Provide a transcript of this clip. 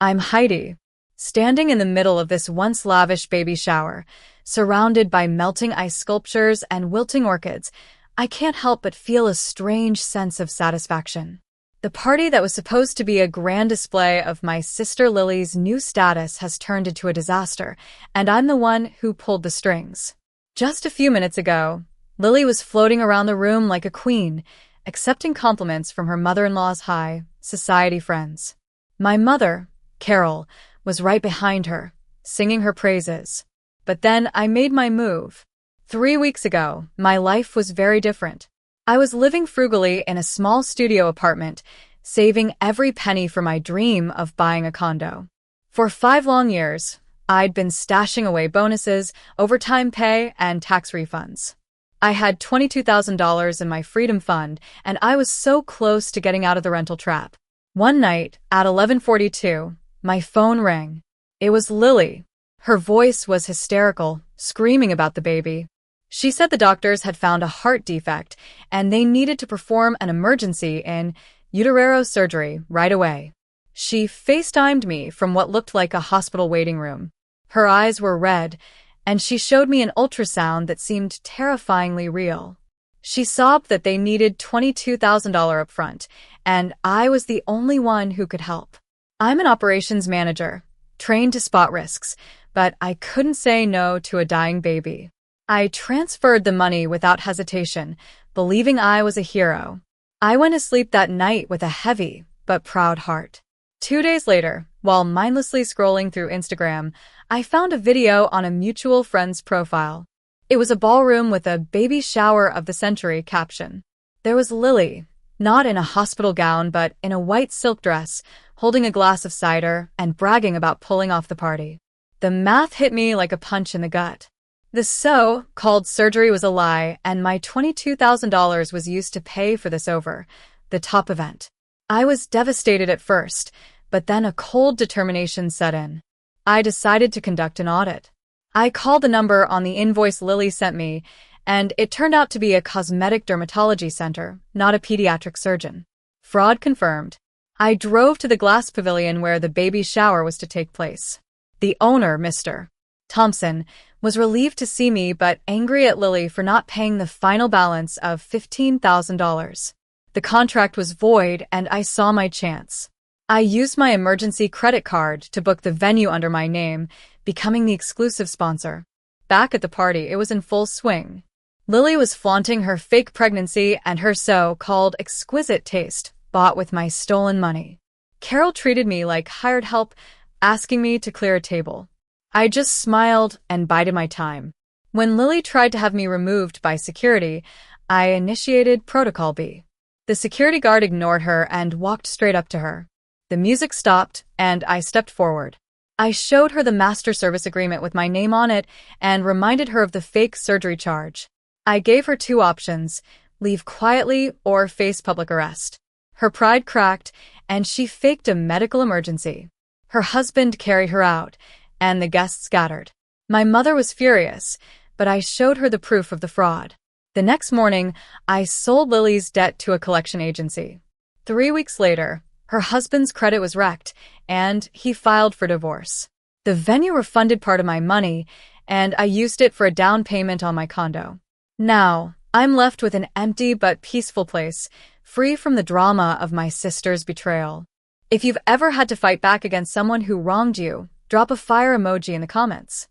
I'm Heidi, standing in the middle of this once lavish baby shower, surrounded by melting ice sculptures and wilting orchids. I can't help but feel a strange sense of satisfaction. The party that was supposed to be a grand display of my sister Lily's new status has turned into a disaster, and I'm the one who pulled the strings. Just a few minutes ago, Lily was floating around the room like a queen, accepting compliments from her mother-in-law's high society friends. My mother, Carol, was right behind her, singing her praises. But then I made my move. 3 weeks ago, my life was very different. I was living frugally in a small studio apartment, saving every penny for my dream of buying a condo. For 5 long years, I'd been stashing away bonuses, overtime pay, and tax refunds. I had $22,000 in my freedom fund, and I was so close to getting out of the rental trap. One night, at 11:42, my phone rang. It was Lily. Her voice was hysterical, screaming about the baby. She said the doctors had found a heart defect, and they needed to perform an emergency in utero surgery right away. She FaceTimed me from what looked like a hospital waiting room. Her eyes were red, and she showed me an ultrasound that seemed terrifyingly real. She sobbed that they needed $22,000 up front, and I was the only one who could help. I'm an operations manager, trained to spot risks, but I couldn't say no to a dying baby. I transferred the money without hesitation, believing I was a hero. I went to sleep that night with a heavy but proud heart. 2 days later, while mindlessly scrolling through Instagram, I found a video on a mutual friend's profile. It was a ballroom with a baby shower of the century caption. There was Lily, not in a hospital gown but in a white silk dress, holding a glass of cider and bragging about pulling off the party. The math hit me like a punch in the gut. The so-called surgery was a lie, and my $22,000 was used to pay for this over-the-top event. I was devastated at first, but then a cold determination set in. I decided to conduct an audit. I called the number on the invoice Lily sent me, and it turned out to be a cosmetic dermatology center, not a pediatric surgeon. Fraud confirmed. I drove to the glass pavilion where the baby shower was to take place. The owner, Mr. Thompson, was relieved to see me but angry at Lily for not paying the final balance of $15,000. The contract was void, and I saw my chance. I used my emergency credit card to book the venue under my name, becoming the exclusive sponsor. Back at the party, it was in full swing. Lily was flaunting her fake pregnancy and her so-called exquisite taste, bought with my stolen money. Carol treated me like hired help, asking me to clear a table. I just smiled and bided my time. When Lily tried to have me removed by security, I initiated Protocol B. The security guard ignored her and walked straight up to her. The music stopped, and I stepped forward. I showed her the master service agreement with my name on it and reminded her of the fake surgery charge. I gave her 2 options: leave quietly or face public arrest. Her pride cracked, and she faked a medical emergency. Her husband carried her out, and the guests scattered. My mother was furious, but I showed her the proof of the fraud. The next morning, I sold Lily's debt to a collection agency. 3 weeks later, her husband's credit was wrecked, and he filed for divorce. The venue refunded part of my money, and I used it for a down payment on my condo. Now, I'm left with an empty but peaceful place, free from the drama of my sister's betrayal. If you've ever had to fight back against someone who wronged you, drop a fire emoji in the comments.